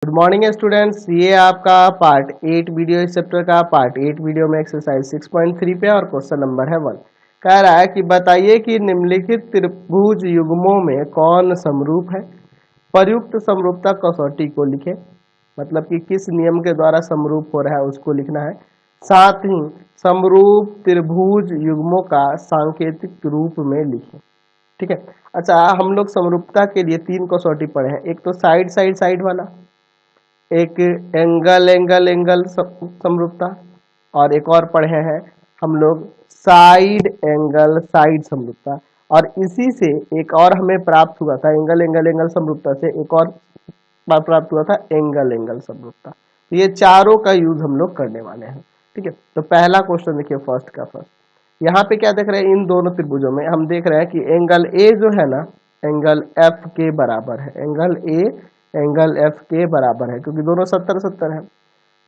Good morning students, ये आपका part 8 video इस चैप्टर का पार्ट 8 वीडियो में एक्सरसाइज 6.3 पे और क्वेश्चन नंबर है 1। कह रहा है कि बताइए कि निम्नलिखित त्रिभुज युग्मों में कौन समरूप है। प्रयुक्त समरूपता कसौटी को लिखें, मतलब कि किस नियम के द्वारा समरूप हो रहा है उसको लिखना है। साथ ही समरूप त्रिभुज युग्मों का सांकेतिक रूप में लिखें। ठीक है। अच्छा, हम लोग समरूपता के लिए 3 कसौटी पढ़े हैं। एक तो साइड साइड साइड वाला, एक एंगल एंगल एंगल समरूपता, और एक और पढ़े हैं हम लोग साइड एंगल साइड समरूपता। और इसी से एक और हमें प्राप्त हुआ था, एंगल एंगल एंगल समरूपता से एक और प्राप्त हुआ था एंगल एंगल समरूपता। तो ये चारों का यूज हम लोग करने वाले हैं। ठीक है, तो पहला क्वेश्चन देखिए, फर्स्ट का फर्स्ट। यहाँ पे क्या देख रहे हैं, इन दोनों त्रिभुजों में हम देख रहे हैं कि एंगल ए जो है ना, एंगल एफ के बराबर है। एंगल ए एंगल एफ के बराबर है, क्योंकि दोनों 70-70 है।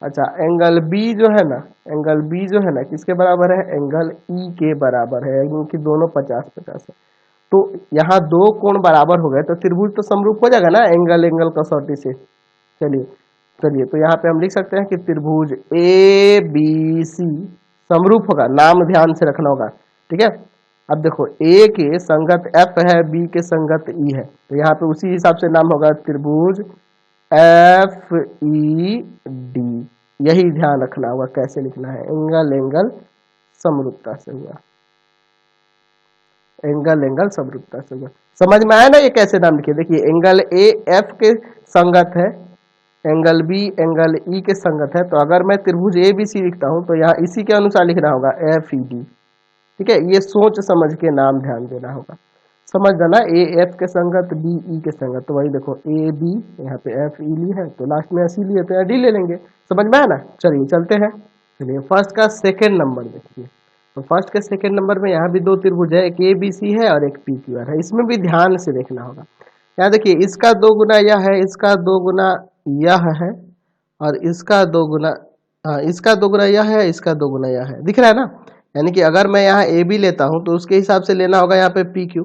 अच्छा, एंगल बी जो है ना, एंगल बी जो है ना किसके बराबर है, एंगल ई के बराबर है, क्योंकि दोनों 50-50 है। तो यहाँ दो कोण बराबर हो गए तो त्रिभुज तो समरूप हो जाएगा ना एंगल एंगल कसौटी से। चलिए चलिए, तो यहाँ पे हम लिख सकते हैं कि त्रिभुज ए बी सी समरूप होगा। नाम ध्यान से रखना होगा, ठीक है। अब देखो, ए के संगत एफ है, बी के संगत ई है, तो यहाँ पे उसी हिसाब से नाम होगा त्रिभुज एफ ई डी। यही ध्यान रखना होगा कैसे लिखना है, एंगल एंगल समरूपता से हुआ, एंगल एंगल समरूपता से हुआ। समझ में आया ना ये कैसे नाम लिखे। देखिए, एंगल ए एफ के संगत है, एंगल बी एंगल ई के संगत है, तो अगर मैं त्रिभुज ए बी सी लिखता हूं तो यहाँ इसी के अनुसार लिखना होगा एफ ई डी। ठीक है, ये सोच समझ के नाम ध्यान देना होगा। समझ जाना, ए एफ के संगत बी ई के संगत, तो वही देखो ए बी, यहाँ पे एफ ई ली है तो लास्ट में ऐसी लिए तो यहाँ डी ले लेंगे। समझ में आया ना। चलिए चलते हैं। चलिए, फर्स्ट का सेकेंड नंबर देखिए। तो फर्स्ट के सेकेंड नंबर में यहाँ भी दो त्रिभुज है, एक ए बी सी है और एक पी क्यू आर है। इसमें भी ध्यान से देखना होगा। यहाँ देखिए, इसका 2 गुना यह है, इसका 2 गुना यह है, और इसका 2 गुना, हाँ इसका 2 गुना यह है, इसका 2 गुना यह है। दिख रहा है ना। यानी कि अगर मैं यहाँ ए बी लेता हूँ तो उसके हिसाब से लेना होगा यहाँ पे पी क्यू,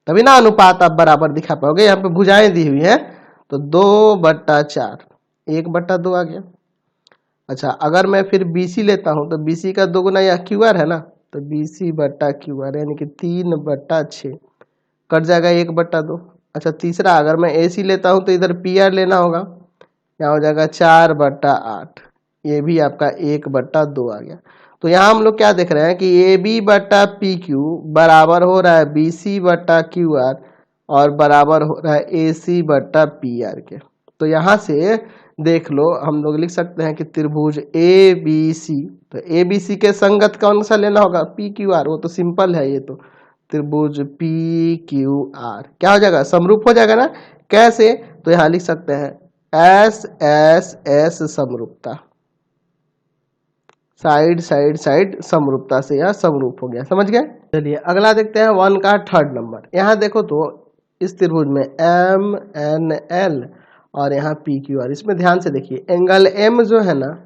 तभी ना अनुपात आप बराबर दिखा पाओगे। यहाँ पे भुजाएं दी हुई है तो 2/4, 1/2 आ गया। अच्छा, अगर मैं फिर BC लेता हूं तो BC का 2 गुना यह QR है ना, तो BC/QR यानी कि 3/6 कट जाएगा 1/2। अच्छा, तीसरा अगर मैं AC लेता हूं तो इधर PR लेना होगा, यहाँ हो जाएगा 4/8, ये भी आपका 1/2 आ गया। तो यहाँ हम लोग क्या देख रहे हैं कि AB/PQ बराबर हो रहा है BC/QR और बराबर हो रहा है AC/PR के। तो यहाँ से देख लो, हम लोग लिख सकते हैं कि त्रिभुज ए बी सी, तो ए बी सी के संगत कौन सा लेना होगा, पी क्यू आर। वो तो सिंपल है, ये तो त्रिभुज पी क्यू आर क्या हो जाएगा, समरूप हो जाएगा ना। कैसे, तो यहाँ लिख सकते हैं एस एस एस समरूपता, साइड साइड साइड समरूपता से यह समरूप हो गया। समझ गए। चलिए अगला देखते हैं 1 का थर्ड नंबर। यहाँ देखो तो इस त्रिभुज में एम एन एल और यहाँ पी क्यू आर। इसमें ध्यान से देखिए, एंगल एम जो है ना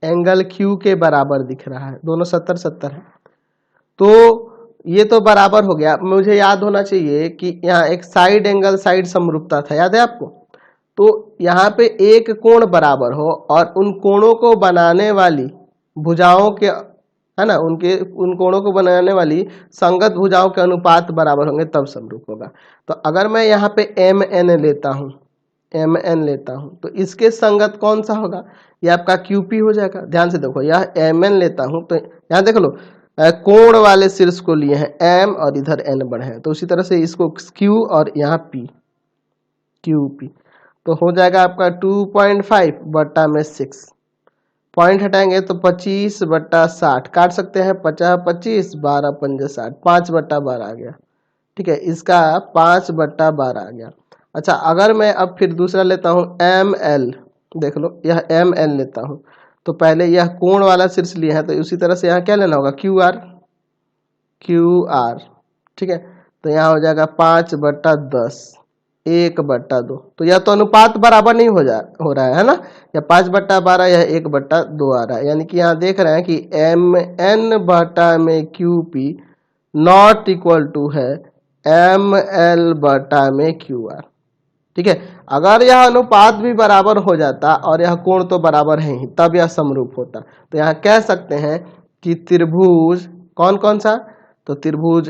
एंगल क्यू के बराबर दिख रहा है, दोनों 70-70 है, तो ये तो बराबर हो गया। मुझे याद होना चाहिए कि यहाँ एक साइड एंगल साइड समरूपता था, याद है आपको। तो यहाँ पे एक कोण बराबर हो और उन कोणों को बनाने वाली भुजाओं के, है ना, उन कोणों को बनाने वाली संगत भुजाओं के अनुपात बराबर होंगे तब समरूप होगा। तो अगर मैं यहाँ पे एम एन लेता हूँ, एम एन लेता हूँ तो इसके संगत कौन सा होगा, ये आपका क्यूपी हो जाएगा। ध्यान से देखो, यह एम एन लेता हूँ तो यहाँ देख लो, कोण वाले शीर्ष को लिए हैं एम और इधर एन बढ़े हैं, तो उसी तरह से इसको क्यू और यहाँ पी, क्यू पी, तो हो जाएगा आपका 2.5/6। पॉइंट हटाएंगे तो 25/60 काट सकते हैं, 50-25, 12×5 = 60, 5/12 आ गया। ठीक है, इसका 5/12 आ गया। अच्छा, अगर मैं अब फिर दूसरा लेता हूँ एम एल, देख लो यह एम एल लेता हूँ तो पहले यह कोण वाला शीर्ष लिया है, तो उसी तरह से यहाँ क्या लेना होगा, क्यू आर, क्यू आर। ठीक है, तो यहाँ हो जाएगा 5/10, 1/2। तो यह तो अनुपात बराबर नहीं हो रहा है ना, या 5/12 यह 1/2 आ रहा है। यानी कि यहाँ देख रहे हैं कि एम एन बटा में Q P not equal to है एम एल बटा में क्यू आर। ठीक है। अगर यह अनुपात भी बराबर हो जाता और यह कोण तो बराबर है ही, तब यह समरूप होता। तो यहाँ कह सकते हैं कि त्रिभुज कौन कौन सा, तो त्रिभुज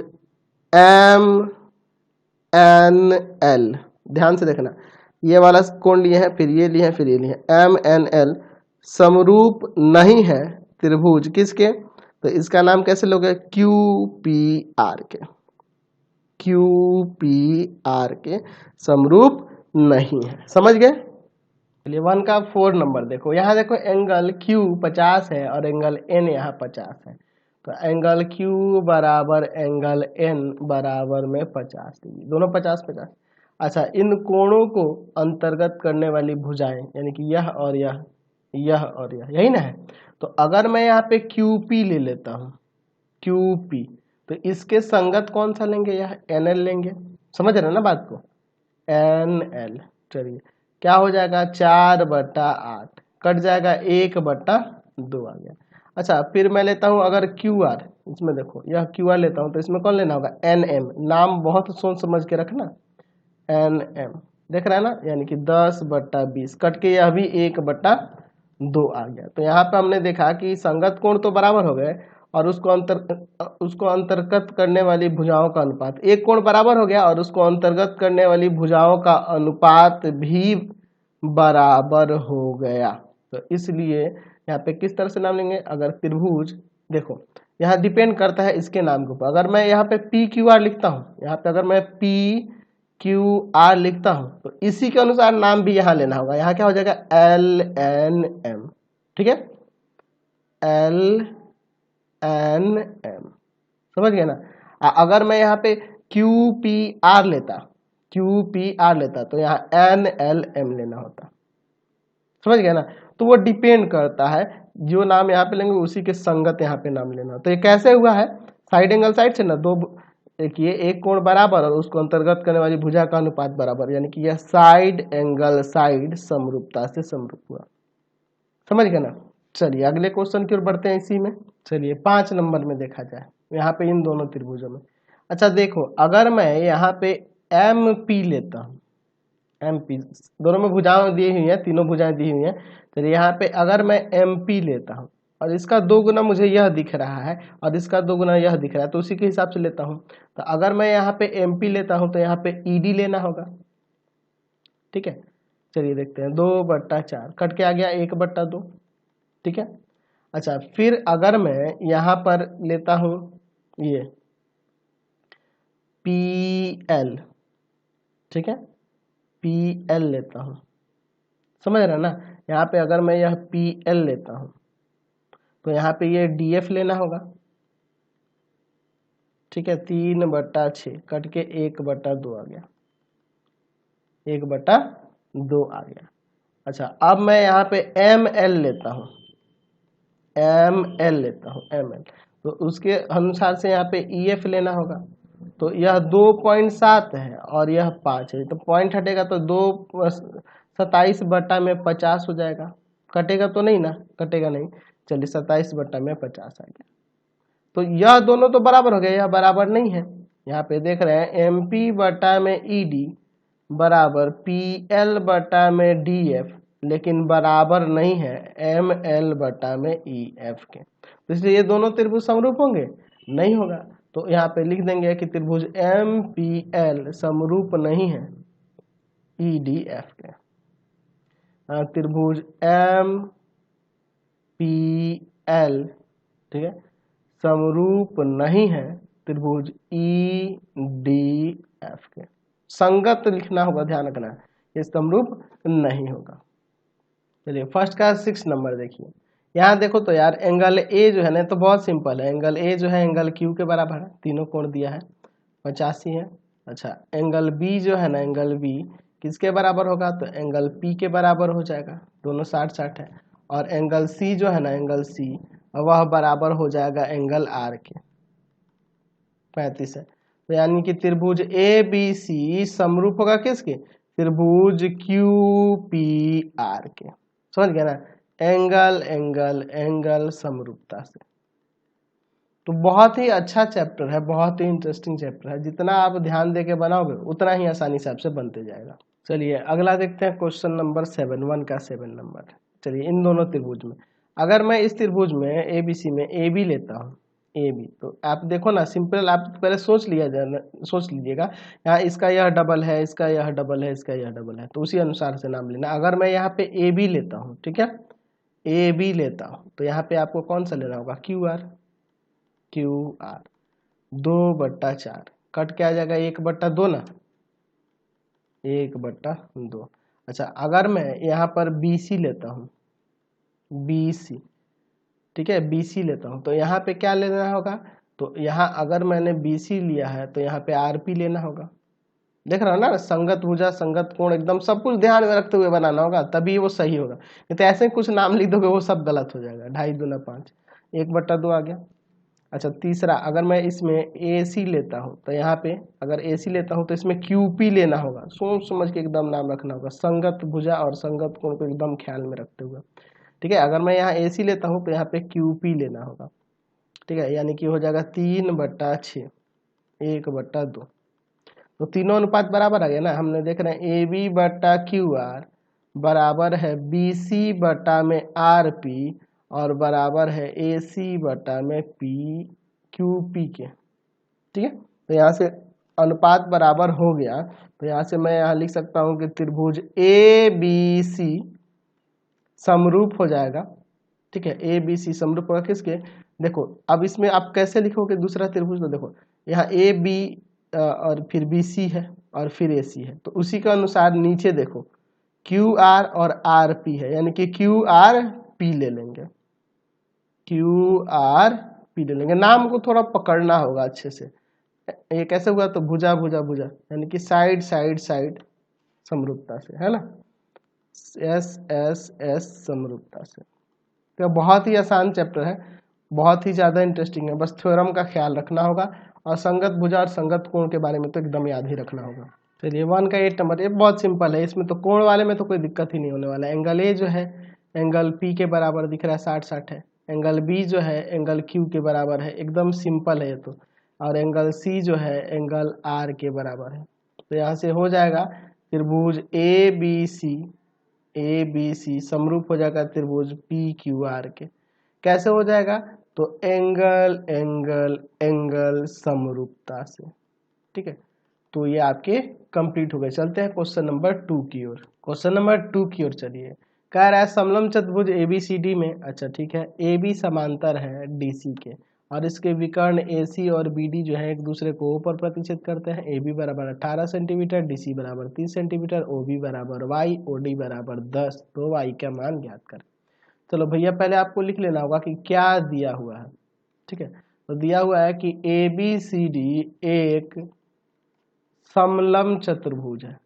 एम एन एल, ध्यान से देखना, ये वाला कोण लिए हैं, फिर ये लिए हैं, फिर ये लिए हैं, एम एन एल समरूप नहीं है त्रिभुज किसके, तो इसका नाम कैसे लोगे, क्यू पी आर के, क्यू पी आर के समरूप नहीं है। समझ गए। चलिए 1 का 4 नंबर देखो, यहाँ देखो एंगल Q 50 है और एंगल N यहाँ 50 है, तो एंगल Q बराबर एंगल N बराबर में 50 डिग्री, दोनों 50-50। अच्छा, इन कोणों को अंतर्गत करने वाली भुजाएं यानी कि यह और यह, यह और यही ना है। तो अगर मैं यहाँ पे QP ले लेता हूँ, QP, तो इसके संगत कौन सा लेंगे, यह NL लेंगे। समझ रहे ना बात को, NL। चलिए क्या हो जाएगा, 4/8 कट जाएगा, 1/2 आ गया। अच्छा, फिर मैं लेता हूँ अगर QR, इसमें देखो यह QR लेता हूँ, तो इसमें कौन लेना होगा, NM, नाम बहुत सोच समझ के रखना, NM, देख रहा है ना, यानी कि 10/20 कट के यह भी 1/2 आ गया। तो यहाँ पे हमने देखा कि संगत कोण तो बराबर हो गए और उसको अंतर्गत करने वाली भुजाओं का अनुपात, एक कोण बराबर हो गया और उसको अंतर्गत करने वाली भुजाओं का अनुपात भी बराबर हो गया। तो इसलिए यहाँ पे किस तरह से नाम लेंगे, अगर त्रिभुज, देखो यहाँ डिपेंड करता है इसके नाम के ऊपर। अगर मैं यहाँ पे PQR लिखता हूँ, यहाँ पे अगर मैं PQR लिखता हूँ, तो इसी के अनुसार नाम भी यहाँ लेना होगा। यहाँ क्या हो जाएगा, LNM, ठीक है, LNM, समझ गए ना। अगर मैं यहाँ पे QPR लेता तो यहाँ NLM लेना होता। समझ गया ना। तो वो डिपेंड करता है, जो नाम यहाँ पे लेंगे उसी के संगत यहाँ पे नाम लेना। तो ये कैसे हुआ है, साइड एंगल साइड से ना, दो देखिए एक कोण बराबर और उसको अंतर्गत करने वाली भुजा का अनुपात बराबर, यानी कि यह साइड एंगल साइड समरूपता से समरूप हुआ। समझ गए ना। चलिए अगले क्वेश्चन की ओर बढ़ते हैं इसी में। चलिए 5 नंबर में देखा जाए, यहाँ पे इन दोनों त्रिभुजों में। अच्छा देखो, अगर मैं यहाँ पे MP लेता हूँ, MP दोनों में भुजाएं दी हुई हैं, तीनों भुजाएं दी हुई हैं। चलिए यहाँ पे अगर मैं MP लेता हूँ और इसका 2 गुना मुझे यह दिख रहा है और इसका 2 गुना यह दिख रहा है, तो उसी के हिसाब से लेता हूँ। तो अगर मैं यहाँ पे MP लेता हूँ तो यहाँ पे ED लेना होगा, ठीक है। चलिए देखते हैं, 2/4 कट के आ गया 1/2, ठीक है। अच्छा, फिर अगर मैं यहाँ पर लेता हूँ ये PL, ठीक है, PL लेता हूँ, समझ रहे हैं ना। यहाँ पे अगर मैं यह PL लेता हूँ तो यहाँ पे ये DF लेना होगा, ठीक है, 3/6 कट के 1/2 आ गया, 1/2 आ गया। अच्छा, अब मैं यहाँ पे ML लेता हूँ, ML लेता हूँ, ML, तो उसके अनुसार से यहाँ पे EF लेना होगा। तो यह 2.7 है और यह 5 है, तो पॉइंट हटेगा तो 27/50 हो जाएगा। कटेगा तो नहीं ना, कटेगा नहीं। चलिए 27/50 आ गया। तो यह दोनों तो बराबर हो गए, यह बराबर नहीं है। यहाँ पे देख रहे हैं MP/ED बराबर PL/DF, लेकिन बराबर नहीं है ML/EF के। तो इसलिए ये दोनों त्रिभुज समरूप होंगे, नहीं होगा। तो यहाँ पे लिख देंगे कि त्रिभुज MPL समरूप नहीं है EDF के। त्रिभुज MPL, ठीक है, समरूप नहीं है त्रिभुज EDF के। संगत लिखना होगा, ध्यान रखना, ये समरूप नहीं होगा। चलिए फर्स्ट का 6 नंबर देखिए। यहाँ देखो तो यार एंगल A जो है ना, तो बहुत सिंपल है। एंगल A जो है एंगल Q के बराबर है, तीनों कोण दिया है, 85 है। अच्छा, एंगल B जो है ना, एंगल B किसके बराबर होगा, तो एंगल P के बराबर हो जाएगा, दोनों 60-60 है। और एंगल C जो है ना, एंगल C वह बराबर हो जाएगा एंगल R के, 35 है। तो यानी कि त्रिभुज ABC समरूप होगा किसके, त्रिभुज QPR के। समझ गया ना, एंगल एंगल एंगल समरूपता से। तो बहुत ही अच्छा चैप्टर है, बहुत ही इंटरेस्टिंग चैप्टर है। जितना आप ध्यान दे के बनाओगे उतना ही आसानी से आपसे बनते जाएगा। चलिए अगला देखते हैं क्वेश्चन नंबर 7, 1 का 7 नंबर। चलिए इन दोनों त्रिभुज में अगर मैं इस त्रिभुज में ABC में AB लेता हूँ, AB, तो आप देखो ना सिंपल, आप पहले सोच लीजिएगा यहाँ इसका यह डबल है, इसका यह डबल है, इसका यह डबल है, तो उसी अनुसार से नाम लेना। अगर मैं यहाँ पे AB लेता हूँ, ठीक है, AB लेता हूँ, तो यहाँ पे आपको कौन सा लेना होगा, QR, 2/4 कट क्या आ जाएगा, 1/2 ना, 1/2। अच्छा अगर मैं यहाँ पर BC लेता हूँ, BC, ठीक है, BC लेता हूँ, तो यहाँ पे क्या लेना होगा, तो यहाँ अगर मैंने BC लिया है तो यहाँ पे RP लेना होगा। देख रहा हो ना, संगत भुजा संगत कोण एकदम सब कुछ ध्यान में रखते हुए बनाना होगा, तभी वो सही होगा। नहीं तो ऐसे कुछ नाम लिख दोगे वो सब गलत हो जाएगा। 2.5 दूना 5, 1/2 आ गया। अच्छा तीसरा, अगर मैं इसमें AC लेता हूँ तो यहाँ पे अगर AC लेता हूँ तो इसमें QP लेना होगा। सोच समझ के एकदम नाम रखना होगा, संगत भुजा और संगत कोण को एकदम ख्याल में रखते हुए, ठीक है। अगर मैं यहाँ AC लेता हूँ तो यहाँ पे QP लेना होगा, ठीक है, यानी कि हो जाएगा 3/6, 1/2। तो तीनों अनुपात बराबर आ गया ना। हमने देख रहे हैं AB/QR बराबर है BC बटा में RP और बराबर है AC बटा में QP के, ठीक है। तो यहाँ से अनुपात बराबर हो गया, तो यहाँ से मैं यहाँ लिख सकता हूँ कि त्रिभुज ABC समरूप हो जाएगा, ठीक है। ABC समरूप होगा किसके, देखो अब इसमें आप कैसे लिखोगे दूसरा त्रिभुज, तो देखो यहाँ AB और फिर BC है और फिर AC है, तो उसी के अनुसार नीचे देखो QR और RP है, यानी कि QRP ले लेंगे, QRP ले लेंगे। नाम को थोड़ा पकड़ना होगा अच्छे से। ये कैसे हुआ, तो भुजा भुजा भुजा यानी कि साइड साइड साइड समरूपता से, है ना, S समरूपता से। तो बहुत ही आसान चैप्टर है, बहुत ही ज़्यादा इंटरेस्टिंग है, बस थ्योरम का ख्याल रखना होगा और संगत भुजा और संगत कोण के बारे में तो एकदम याद ही रखना होगा। चलिए 1 का 8 नंबर, ये बहुत सिंपल है, इसमें तो कोण वाले में तो कोई दिक्कत ही नहीं होने वाला है। एंगल A जो है एंगल P के बराबर दिख रहा है, 60-60 है। एंगल B जो है एंगल Q के बराबर है, एकदम सिंपल है ये तो। और एंगल C जो है एंगल R के बराबर है। तो यहाँ से हो जाएगा त्रिभुज ABC समरूप हो जाएगा त्रिभुज PQR के। कैसे हो जाएगा, तो एंगल एंगल एंगल समरूपता से, ठीक है। तो ये आपके कंप्लीट हो गए। चलते हैं क्वेश्चन नंबर 2 की ओर। क्वेश्चन नंबर 2 की ओर चलिए। कह रहा है समलंब चतुर्भुज ABCD में, अच्छा ठीक है, AB समांतर है DC के और इसके विकर्ण AC और BD जो है एक दूसरे को O पर प्रतिच्छेद करते हैं। AB बराबर 18 सेंटीमीटर, DC बराबर 30 सेंटीमीटर, OB बराबर Y, OD बराबर 10। तो Y का मान ज्ञात करें। चलो भैया पहले आपको लिख लेना होगा कि क्या दिया हुआ है, ठीक है। तो दिया हुआ है कि ABCD एक समलंब चतुर्भुज है,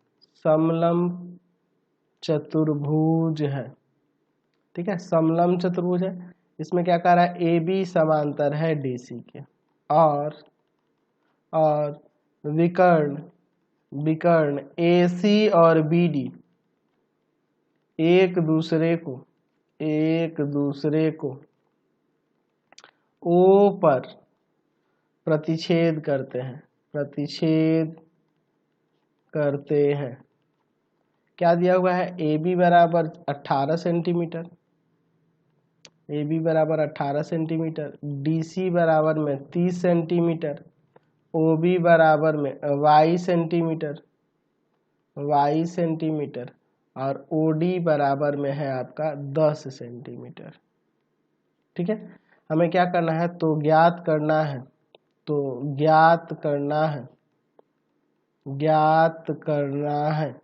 समलंब चतुर्भुज है, ठीक है, समलंब चतुर्भुज है। इसमें क्या कह रहा है, AB समांतर है DC के और विकर्ण AC और BD एक दूसरे को O पर प्रतिच्छेद करते हैं। क्या दिया हुआ है, AB बराबर 18 सेंटीमीटर, AB बराबर 18 सेंटीमीटर, DC बराबर में 30 सेंटीमीटर, OB बराबर में Y सेंटीमीटर और OD बराबर में है आपका 10 सेंटीमीटर, ठीक है। हमें क्या करना है, तो ज्ञात करना है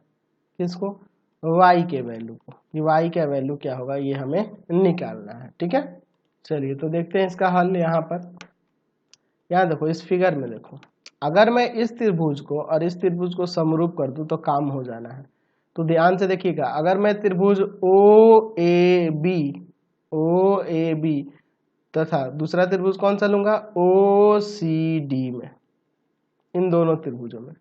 किसको, Y के वैल्यू को। ये Y का वैल्यू क्या होगा ये हमें निकालना है, ठीक है। चलिए तो देखते हैं इसका हल। यहाँ पर यहाँ देखो इस फिगर में देखो, अगर मैं इस त्रिभुज को और इस त्रिभुज को समरूप कर दूं तो काम हो जाना है। तो ध्यान से देखिएगा, अगर मैं त्रिभुज OAB तथा दूसरा त्रिभुज कौन सा लूंगा, OCD में, इन दोनों त्रिभुजों में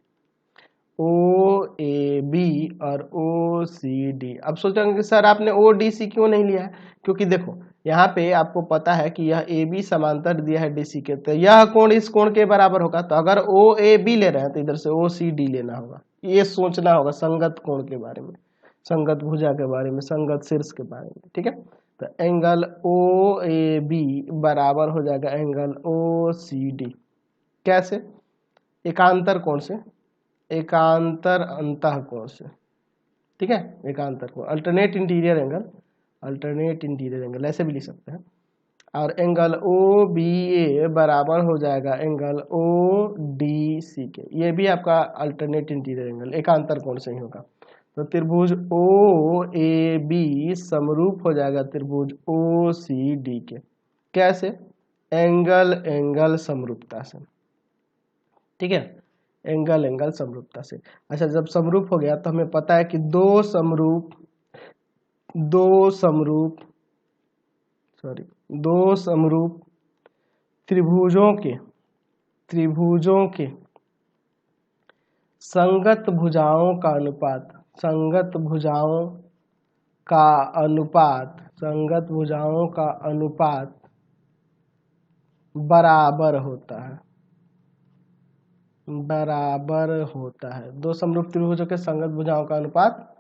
OAB और OCD। अब सोचेंगे कि सर आपने ODC क्यों नहीं लिया है, क्योंकि देखो यहाँ पे आपको पता है कि यह AB समांतर दिया है DC के, तो यह कोण इस कोण के बराबर होगा। तो अगर OAB ले रहे हैं तो इधर से OCD लेना होगा, ये सोचना होगा संगत कोण के बारे में, संगत भुजा के बारे में, संगत शीर्ष के बारे में, ठीक है। तो एंगल ओ ए बी बराबर हो जाएगा एंगल ओ सी डी। कैसे? एकांतर कोण से, एकांतर अंतः कोण से, ठीक है, एकांतर कोण, alternate interior angle, alternate interior angle ऐसे भी लिख सकते हैं। और एंगल ओ बी ए बराबर हो जाएगा एंगल ओ डी सी के, ये भी आपका अल्टरनेट इंटीरियर एंगल एकांतर कोण से ही होगा। तो त्रिभुज ओ ए बी समरूप हो जाएगा त्रिभुज ओ सी डी के। कैसे? एंगल एंगल समरूपता से, ठीक है, एंगल एंगल समरूपता से। अच्छा, जब समरूप हो गया तो हमें पता है कि दो समरूप त्रिभुजों के संगत भुजाओं का अनुपात, संगत भुजाओं का अनुपात बराबर होता है, दो समरूप त्रिभुजों के संगत भुजाओं का अनुपात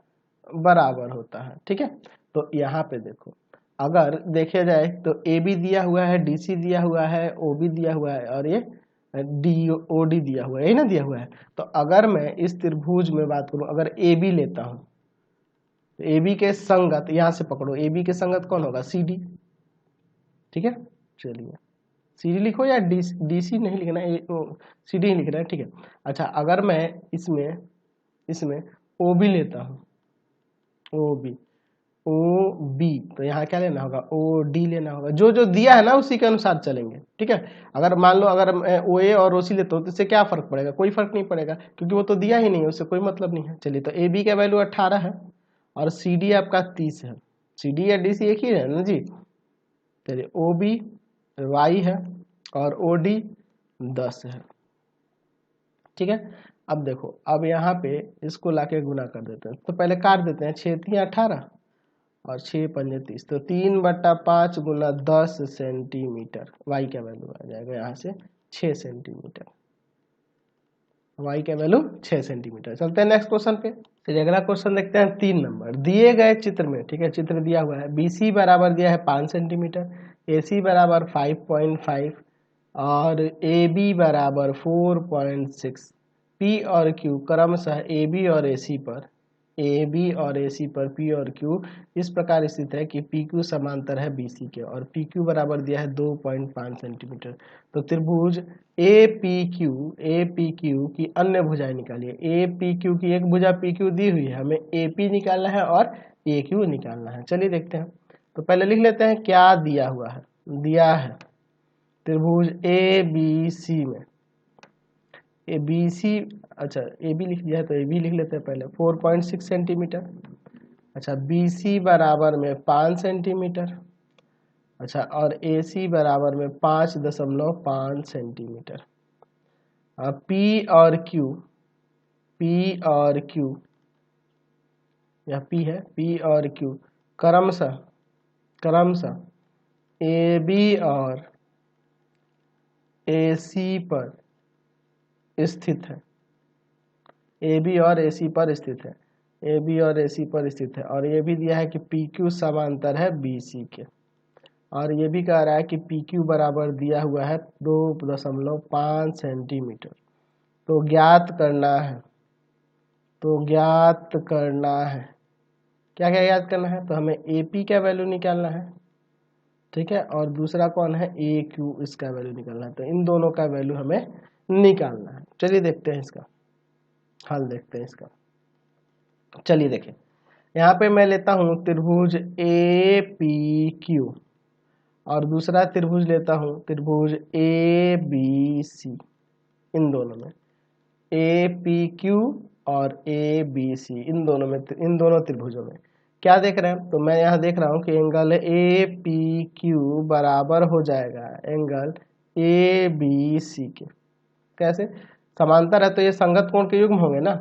बराबर होता है, ठीक है। तो यहाँ पे देखो, अगर देखे जाए तो ए बी दिया हुआ है, डी सी दिया हुआ है, ओ बी दिया हुआ है, और ये डी ओ डी दिया हुआ है, यही ना दिया हुआ है। तो अगर मैं इस त्रिभुज में बात करूं, अगर ए बी लेता हूं तो ए बी के संगत, यहां से पकड़ो, ए बी के संगत कौन होगा? सी डी, ठीक है। चलिए सी डी लिखो या डी सी नहीं लिखना, सी डी ही लिख रहा है, ठीक है। अच्छा, अगर मैं इसमें ओ बी लेता हूँ, ओ बी, तो यहाँ क्या लेना होगा? ओ डी लेना होगा। जो जो दिया है ना उसी के अनुसार चलेंगे, ठीक है। अगर मान लो अगर मैं ओ ए और ओ सी लेता हूँ तो इससे क्या फर्क पड़ेगा? कोई फर्क नहीं पड़ेगा, क्योंकि वो तो दिया ही नहीं है, उससे कोई मतलब नहीं है। चलिए, तो ए बी का वैल्यू 18 है और सी डी आपका 30 है। सी डी या डी सी एक ही है ना जी। चलिए, ओ बी वाई है और ओ डी 10 है, ठीक है। अब देखो, अब यहाँ पे इसको लाके गुना कर देते हैं, तो पहले काट देते हैं, 6 3 18 और 6 पंजे 30, तो 3/5 गुना 10 सेंटीमीटर वाई का वैल्यू आ जाएगा यहाँ से 6 सेंटीमीटर, वाई का वैल्यू 6 सेंटीमीटर। चलते हैं नेक्स्ट क्वेश्चन पे। चलिए अगला क्वेश्चन देखते हैं, 3 नंबर दिए गए चित्र में, ठीक है, चित्र दिया हुआ है, बी सी बराबर दिया है 5 सेंटीमीटर, ए सी बराबर 5.5 और ए बी बराबर 4.6, पी और क्यू क्रमशः ए बी और ए सी पर पी और क्यू इस प्रकार स्थित है कि पी क्यू समांतर है बी सी के और पी क्यू बराबर दिया है 2.5 सेंटीमीटर। तो त्रिभुज ए पी क्यू की अन्य भुजाएं निकालिए। ए पी क्यू की एक भुजा पी क्यू दी हुई है, हमें ए पी निकालना है और ए क्यू निकालना है। चलिए देखते हैं, तो पहले लिख लेते हैं क्या दिया हुआ है। दिया है त्रिभुज ए बी सी में, ए बी सी, अच्छा ए बी लिख दिया है तो ए बी लिख लेते हैं पहले, 4.6 सेंटीमीटर। अच्छा, बी सी बराबर में 5 सेंटीमीटर। अच्छा, और ए सी बराबर में 5.5 सेंटीमीटर। अब पी और क्यू, यह पी है, पी और क्यू क्रमशः ए बी और ए सी पर स्थित है, ए बी और ए सी पर स्थित है, ए बी और ए सी पर स्थित है। और ये भी दिया है कि पी क्यू समांतर है बी सी के, और ये भी कह रहा है कि पी क्यू बराबर दिया हुआ है 2.5 सेंटीमीटर। तो ज्ञात करना है, क्या क्या ज्ञात करना है? तो हमें ए पी का वैल्यू निकालना है, ठीक है, और दूसरा कौन है? ए क्यू, इसका वैल्यू निकालना है। तो इन दोनों का वैल्यू हमें निकालना है। चलिए देखते हैं इसका हल, देखते हैं इसका। चलिए देखें, यहाँ पे मैं लेता हूँ त्रिभुज ए पी क्यू और दूसरा त्रिभुज लेता हूँ त्रिभुज ए बी सी। इन दोनों में ए पी क्यू और ए बी सी, इन दोनों त्रिभुजों में क्या देख रहे हैं? तो मैं यहाँ देख रहा हूँ कि एंगल ए पी क्यू बराबर हो जाएगा एंगल ए बी सी के। कैसे? समांतर है तो ये संगत कोण के युग्म होंगे ना,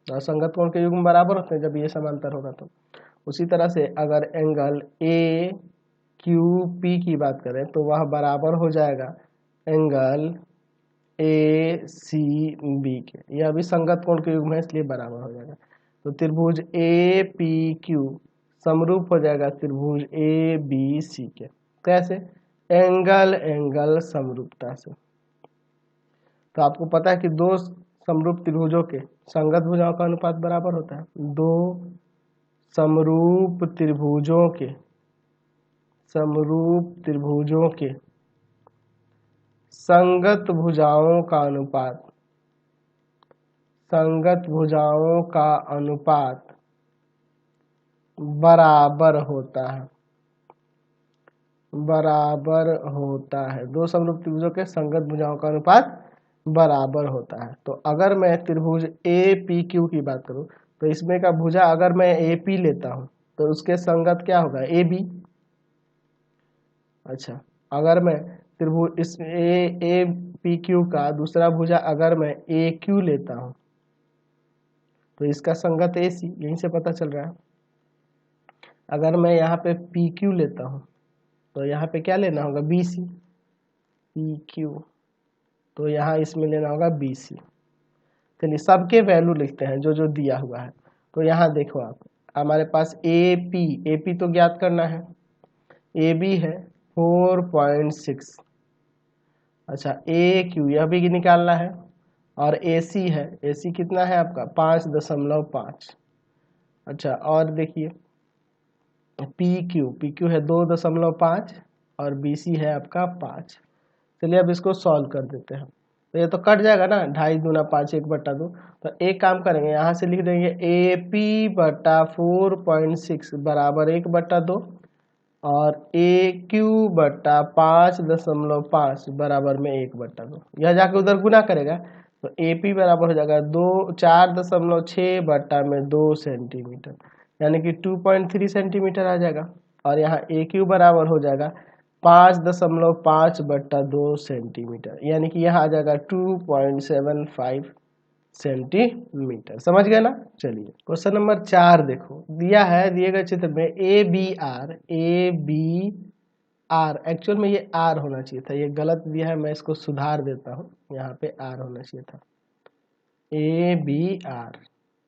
और संगत कोण के युग्म बराबर होते हैं जब ये समांतर होगा। तो उसी तरह से अगर एंगल ए क्यू पी की बात करें तो वह बराबर हो जाएगा एंगल ए सी बी के, यह भी संगत कोण के युग्म है इसलिए बराबर हो जाएगा। तो त्रिभुज ए पी क्यू समरूप हो जाएगा त्रिभुज ए बी सी के। कैसे? एंगल एंगल समरूपता से। तो आपको पता है कि दो समरूप त्रिभुजों के संगत भुजाओं का अनुपात बराबर होता है। दो समरूप त्रिभुजों के संगत भुजाओं का अनुपात बराबर होता है। दो समरूप त्रिभुजों के संगत भुजाओं का अनुपात बराबर होता है। तो अगर मैं त्रिभुज ए पी क्यू की बात करूं तो इसमें का भुजा अगर मैं ए पी लेता हूं तो उसके संगत क्या होगा? A B. अच्छा, अगर मैं त्रिभुज इस ए पी क्यू का दूसरा भुजा अगर मैं ए क्यू लेता हूं तो इसका संगत ए सी, यहीं से पता चल रहा है। अगर मैं यहाँ पे पी क्यू लेता हूं तो यहाँ पे क्या लेना होगा? B C. पी क्यू तो यहाँ इसमें लेना होगा बी सी। चलिए सबके वैल्यू लिखते हैं जो जो दिया हुआ है। तो यहाँ देखो आप, हमारे पास ए पी तो ज्ञात करना है, ए बी है 4.6। अच्छा, ए क्यू यह भी निकालना है, और ए सी है, ए सी कितना है आपका? 5.5। अच्छा, और देखिए पी क्यू है 2.5 और बी सी है आपका 5। चलिए अब इसको सॉल्व कर देते हैं। तो ये तो कट जाएगा ना, 2.5 दूना 5 1/2। तो एक काम करेंगे, यहाँ से लिख देंगे ए पी बटा 4.6 बराबर 1/2 और ए क्यू बटा 5.5 बराबर में 1/2। यह जाके उधर गुना करेगा तो ए पी बराबर हो जाएगा 4.6 बटा में 2 सेंटीमीटर, यानी कि 2.3 सेंटीमीटर आ जाएगा। और यहाँ ए क्यू बराबर हो जाएगा 5.5 बटा 2 सेंटीमीटर, यानी कि यहाँ आ जाएगा 2.75 सेंटीमीटर। समझ गए ना? चलिए क्वेश्चन नंबर 4 देखो, दिया है दिए गए चित्र में ए बी आर, एक्चुअल में ये आर होना चाहिए था, ये गलत दिया है, मैं इसको सुधार देता हूँ, यहाँ पे आर होना चाहिए था। ए बी आर,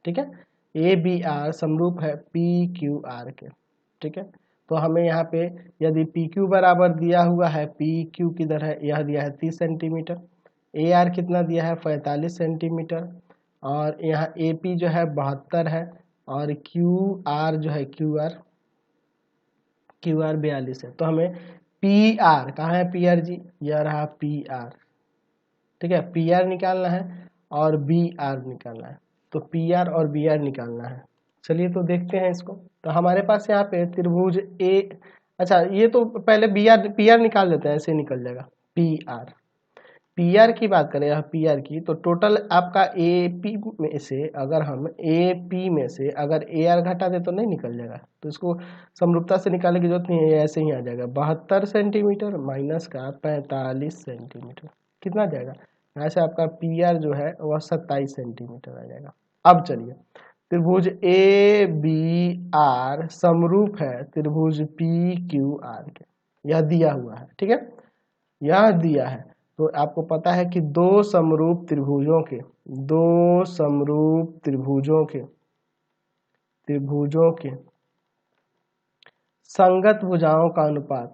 ठीक है, ए बी आर समरूप है पी क्यू आर के। ठीक है, तो हमें यहाँ पे यदि पी क्यू बराबर दिया हुआ है, पी क्यू किधर है? यह दिया है 30 सेंटीमीटर, ए आर कितना दिया है? 45 सेंटीमीटर, और यहाँ ए पी जो है 72 है, और क्यू आर जो है क्यू आर 42 है। तो हमें पी आर, कहाँ है पी आर जी? यह रहा पी आर। ठीक है, पी आर निकालना है और बी आर निकालना है। तो पी आर और बी आर निकालना है। चलिए तो देखते हैं इसको। तो हमारे पास यहाँ पे त्रिभुज ए, अच्छा ये तो पहले पी आर निकाल लेते हैं, ऐसे निकल जाएगा पी आर की बात करें, पी आर की, तो टोटल आपका ए पी में से अगर हम ए पी में से अगर ए आर घटा दे तो नहीं निकल जाएगा। तो इसको समरूपता से निकालने की जरूरत नहीं है, ऐसे ही आ जाएगा 72 सेंटीमीटर माइनस का 45 सेंटीमीटर, कितना जाएगा? यहाँ से आपका पी आर जो है वह 27 सेंटीमीटर आ जाएगा। अब चलिए, त्रिभुज ए बी आर समरूप है त्रिभुज पी क्यू आर के, यह दिया हुआ है। ठीक है, यह दिया है। तो आपको पता है कि दो समरूप त्रिभुजों के संगत भुजाओं का अनुपात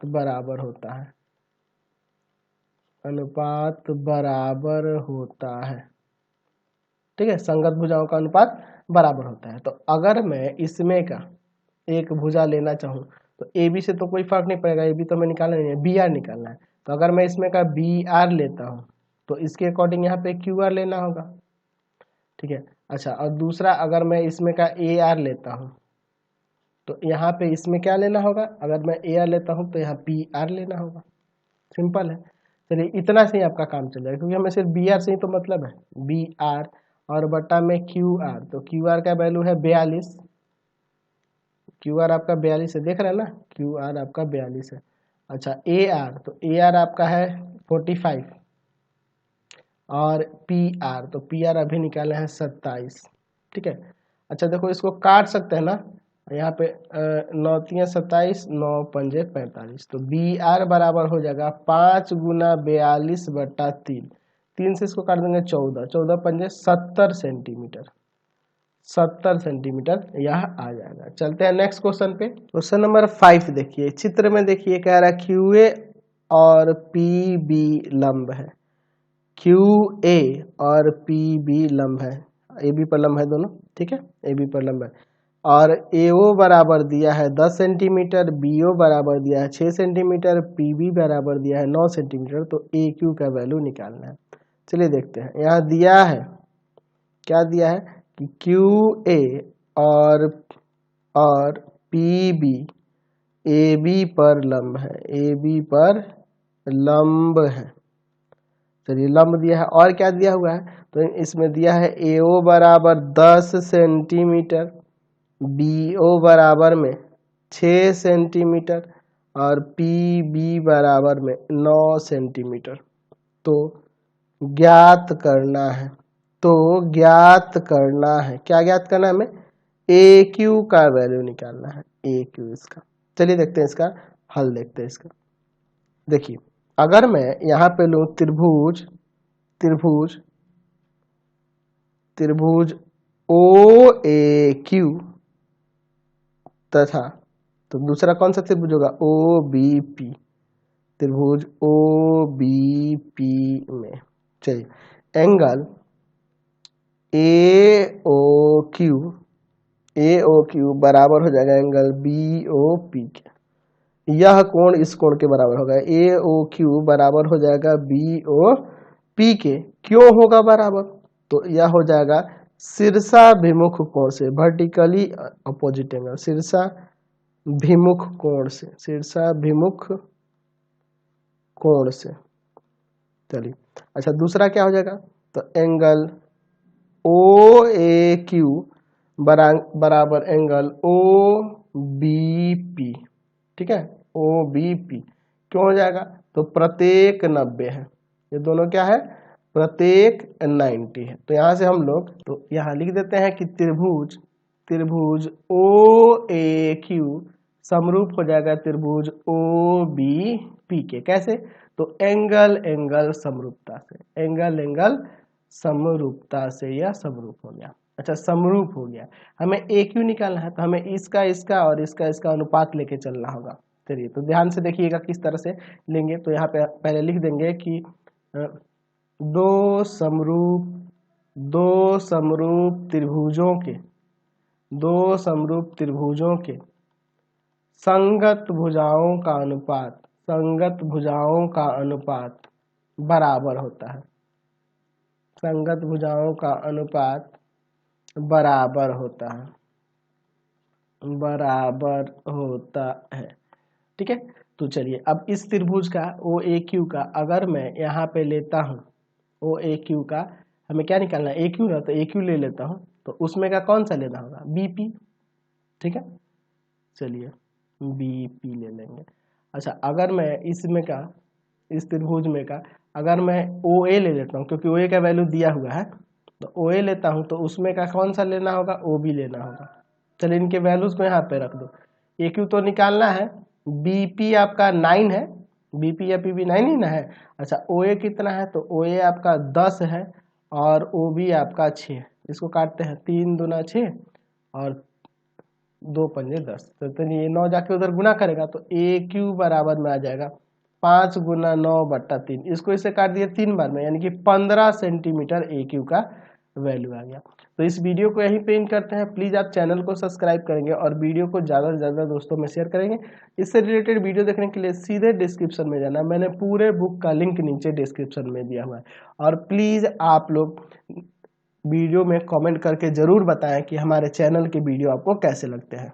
बराबर होता है। ठीक है, संगत भुजाओं का अनुपात बराबर होता है। तो अगर मैं इसमें का एक भुजा लेना चाहूँ तो ए बी से तो कोई फर्क नहीं पड़ेगा, ए बी तो हमें निकालना नहीं है, बी आर निकालना है। तो अगर मैं इसमें का बी आर लेता हूँ तो इसके अकॉर्डिंग यहाँ पे क्यू आर लेना होगा। ठीक है, अच्छा, और दूसरा अगर मैं इसमें का ए आर लेता हूँ तो यहाँ पे इसमें क्या लेना होगा? अगर मैं ए आर लेता हूँ तो यहाँ पी आर लेना होगा। सिंपल है। चलिए इतना से ही आपका काम चल जाएगा, क्योंकि हमें सिर्फ बी आर से ही तो मतलब है, बी आर और बटा में क्यू आर। तो क्यू आर का वैल्यू है 42, क्यू आर आपका 42 है, देख रहे हैं ना, क्यू आर आपका 42 है। अच्छा, ए आर, तो ए आर आपका है 45 और पी आर, तो पी आर अभी निकाले हैं 27। ठीक है, अच्छा देखो इसको काट सकते हैं ना, यहाँ पे 9 तियां 27, 9 पंजे 45, तो बी आर बराबर हो जाएगा 5 गुना 42/3। 3 से इसको काट देंगे 14, 14 पंजे 70 सेंटीमीटर, 70 सेंटीमीटर यह आ जाएगा। चलते हैं नेक्स्ट क्वेश्चन पे। क्वेश्चन नंबर 5 देखिए, चित्र में देखिए कह रहा है क्यू ए और पी बी लंब है। क्यू ए और पी बी लंब है, ए बी पर लंब है दोनों, ठीक है, ए बी पर लंब है। और ए ओ बराबर दिया है 10 सेंटीमीटर, बी ओ बराबर दिया है 6 सेंटीमीटर, पी बी बराबर दिया है 9 सेंटीमीटर। तो ए क्यू का वैल्यू निकालना है। चलिए देखते हैं, यहाँ दिया है, क्या दिया है कि क्यू ए और पी बी ए बी पर लंब है, ए बी पर लंब है। चलिए लंब दिया है, और क्या दिया हुआ है, तो इसमें दिया है ए ओ बराबर 10 सेंटीमीटर, बी ओ बराबर में 6 सेंटीमीटर और पी बी बराबर में 9 सेंटीमीटर। तो ज्ञात करना है, तो ज्ञात करना है, क्या ज्ञात करना है हमें, ए क्यू का वैल्यू निकालना है, ए क्यू इसका। चलिए देखते हैं इसका हल, देखते हैं इसका। देखिए अगर मैं यहाँ पे लूँ त्रिभुज, त्रिभुज त्रिभुज ओ ए क्यू तथा, तो दूसरा कौन सा त्रिभुज होगा, ओ बी पी, त्रिभुज ओ बी पी में चलिए एंगल ए ओ क्यू बराबर हो जाएगा एंगल बी ओ पी के। यह कोण इस कोण के बराबर होगा, ए ओ क्यू बराबर हो जाएगा बी ओ पी के। क्यों होगा बराबर, तो यह हो जाएगा शीर्षाभिमुख कोण से, वर्टिकली अपोजिट एंगल, शीर्षाभिमुख कोण से, शीर्षाभिमुख कोण से। चलिए अच्छा दूसरा क्या हो जाएगा, तो एंगल ओ ए क्यू बराबर एंगल ओ बी पी, ठीक है, ओ बी पी। क्यों हो जाएगा, तो प्रत्येक 90 है, ये दोनों क्या है, प्रत्येक 90 है। तो यहाँ से हम लोग तो यहाँ लिख देते हैं कि त्रिभुज ओ ए क्यू समरूप हो जाएगा त्रिभुज ओ बी पी के। कैसे, तो एंगल समरूपता से, एंगल समरूपता से यह समरूप हो गया। अच्छा समरूप हो गया, हमें ए क्यू निकालना है, तो हमें इसका और इसका अनुपात लेके चलना होगा। चलिए तो ध्यान से देखिएगा किस तरह से लेंगे। तो यहाँ पे पहले लिख देंगे कि दो समरूप त्रिभुजों के संगत भुजाओं का अनुपात बराबर होता है, संगत भुजाओं का अनुपात बराबर होता है, ठीक है। तो चलिए अब इस त्रिभुज का ओ ए क्यू का अगर मैं यहाँ पे लेता हूँ, ओ ए क्यू का हमें क्या निकालना है, ए क्यू ना, तो ए क्यू ले लेता हूँ, तो उसमें का कौन सा लेना होगा, बी पी, ठीक है। चलिए बी पी ले लेंगे। अच्छा अगर मैं इसमें का, इस त्रिभुज में का अगर मैं ओ ए ले लेता हूँ, क्योंकि ओ ए का वैल्यू दिया हुआ है, तो ओ ए लेता हूँ, तो उसमें का कौन सा लेना होगा, ओ बी लेना होगा। चलिए इनके वैल्यूज को यहाँ पे रख दो, ए क्यू तो निकालना है, बी पी आपका 9 है, बी पी या पी बी 9 ही ना है। अच्छा ओ ए कितना है, तो ओ ए आपका 10 है और ओ बी आपका 6 है। इसको काटते हैं, 3 दूना 6 और 2 पंजे 10, तो ये 9 जाके उधर गुना करेगा, तो ए क्यू बराबर में आ जाएगा 5 गुना 9/3। इसको इसे काट दिया 3 बार में, यानी कि 15 सेंटीमीटर ए क्यू का वैल्यू आ गया। तो इस वीडियो को यहीं पे एंड करते हैं। प्लीज़ आप चैनल को सब्सक्राइब करेंगे और वीडियो को ज़्यादा से ज़्यादा दोस्तों में शेयर करेंगे। इससे रिलेटेड वीडियो देखने के लिए सीधे डिस्क्रिप्शन में जाना, मैंने पूरे बुक का लिंक नीचे डिस्क्रिप्शन में दिया हुआ है। और प्लीज़ आप लोग वीडियो में कमेंट करके ज़रूर बताएं कि हमारे चैनल के वीडियो आपको कैसे लगते हैं।